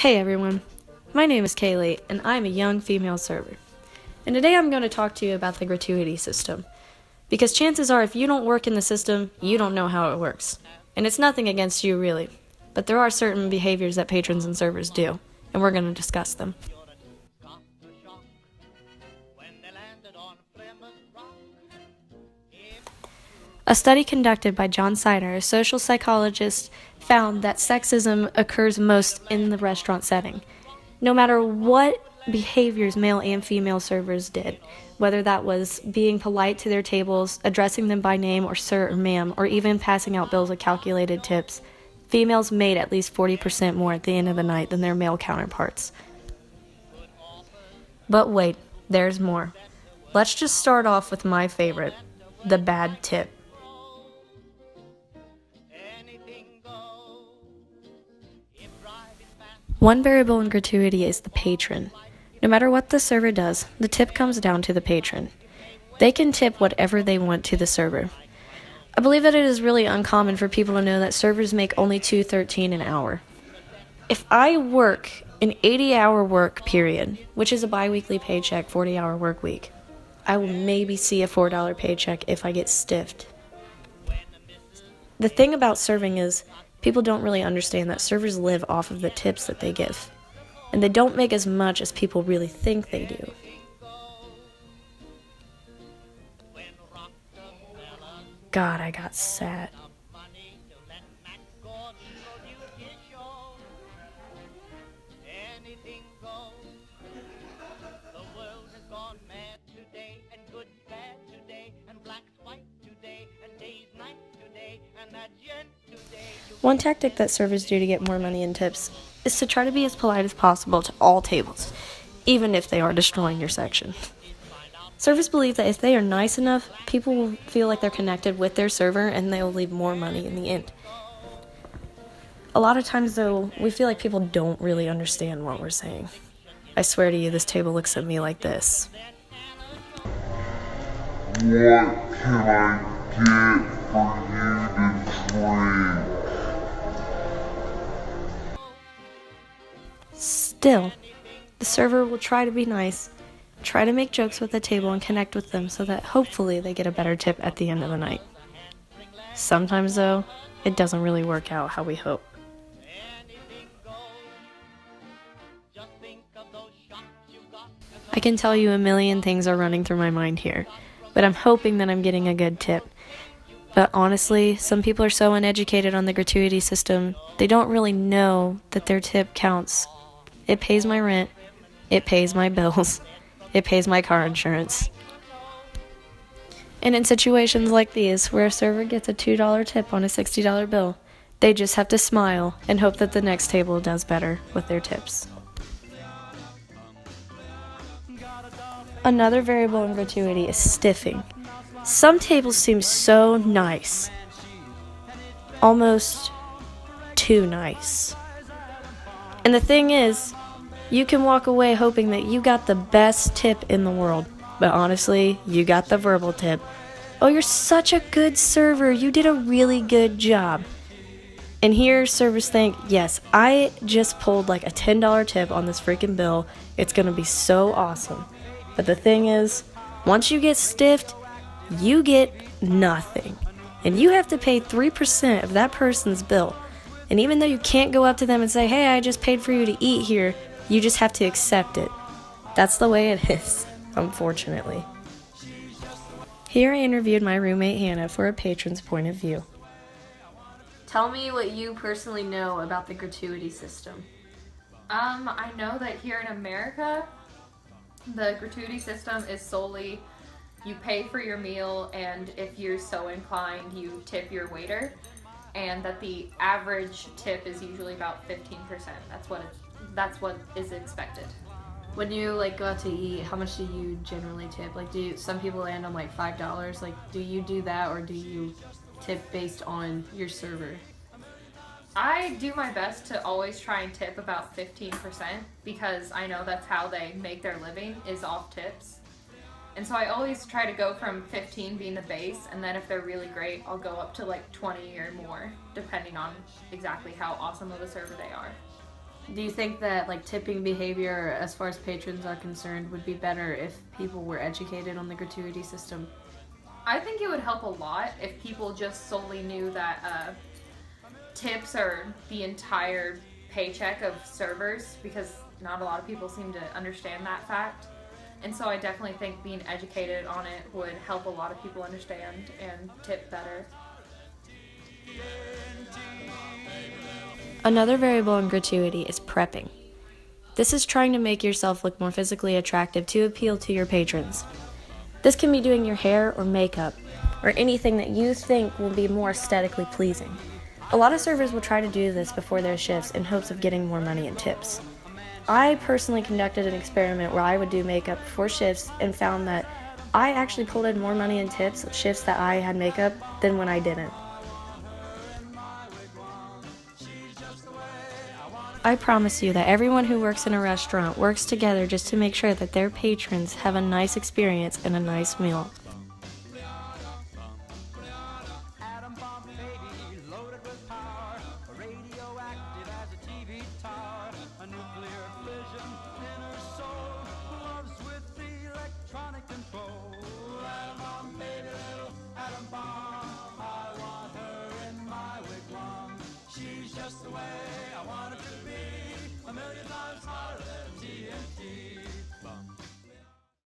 Hey everyone, my name is Kaylee and I'm a young female server. And today I'm going to talk to you about the gratuity system. Because chances are if you don't work in the system, you don't know how it works. And it's nothing against you really, but there are certain behaviors that patrons and servers do, and we're going to discuss them. A study conducted by John Sider, a social psychologist, found that sexism occurs most in the restaurant setting. No matter what behaviors male and female servers did, whether that was being polite to their tables, addressing them by name or sir or ma'am, or even passing out bills with calculated tips, females made at least 40% more at the end of the night than their male counterparts. But wait, there's more. Let's just start off with my favorite, the bad tip. One variable in gratuity is the patron. No matter what the server does, the tip comes down to the patron. They can tip whatever they want to the server. I believe that it is really uncommon for people to know that servers make only $2.13 an hour. If I work an 80-hour work period, which is a bi-weekly paycheck, 40-hour work week, I will maybe see a $4 paycheck if I get stiffed. The thing about serving is, people don't really understand that servers live off of the tips that they give, and they don't make as much as people really think they do. God, I got sad. One tactic that servers do to get more money in tips is to try to be as polite as possible to all tables, even if they are destroying your section. Servers believe that if they are nice enough, people will feel like they're connected with their server and they will leave more money in the end. A lot of times though, we feel like people don't really understand what we're saying. I swear to you, this table looks at me like this. What can I get for you to drink? Still, the server will try to be nice, try to make jokes with the table and connect with them so that hopefully they get a better tip at the end of the night. Sometimes though, it doesn't really work out how we hope. I can tell you a million things are running through my mind here, but I'm hoping that I'm getting a good tip. But honestly, some people are so uneducated on the gratuity system, they don't really know that their tip counts. It pays my rent, it pays my bills, it pays my car insurance. And in situations like these, where a server gets a $2 tip on a $60 bill, they just have to smile and hope that the next table does better with their tips. Another variable in gratuity is stiffing. Some tables seem so nice, almost too nice. And the thing is, you can walk away hoping that you got the best tip in the world, but honestly, you got the verbal tip. Oh, you're such a good server, you did a really good job. And here servers think, yes, I just pulled like a $10 tip on this freaking bill, it's gonna be so awesome. But the thing is, once you get stiffed, you get nothing. And you have to pay 3% of that person's bill. And even though you can't go up to them and say, hey, I just paid for you to eat here, you just have to accept it. That's the way it is, unfortunately. Here I interviewed my roommate Hannah for a patron's point of view. Tell me what you personally know about the gratuity system. I know that here in America, the gratuity system is solely you pay for your meal, and if you're so inclined, you tip your waiter, and that the average tip is usually about 15%. That's what is expected. When you go out to eat, how much do you generally tip? Some people land on $5? Do you do that, or do you tip based on your server? I do my best to always try and tip about 15% because I know that's how they make their living, is off tips. And so I always try to go from 15 being the base, and then if they're really great, I'll go up to 20 or more, depending on exactly how awesome of a server they are. Do you think that like tipping behavior as far as patrons are concerned would be better if people were educated on the gratuity system? I think it would help a lot if people just solely knew that tips are the entire paycheck of servers, because not a lot of people seem to understand that fact. And so I definitely think being educated on it would help a lot of people understand and tip better. Another variable in gratuity is prepping. This is trying to make yourself look more physically attractive to appeal to your patrons. This can be doing your hair or makeup, or anything that you think will be more aesthetically pleasing. A lot of servers will try to do this before their shifts in hopes of getting more money in tips. I personally conducted an experiment where I would do makeup before shifts and found that I actually pulled in more money in tips shifts that I had makeup than when I didn't. I promise you that everyone who works in a restaurant works together just to make sure that their patrons have a nice experience and a nice meal. She's just the way I want it to be, a million times hotter than TNT.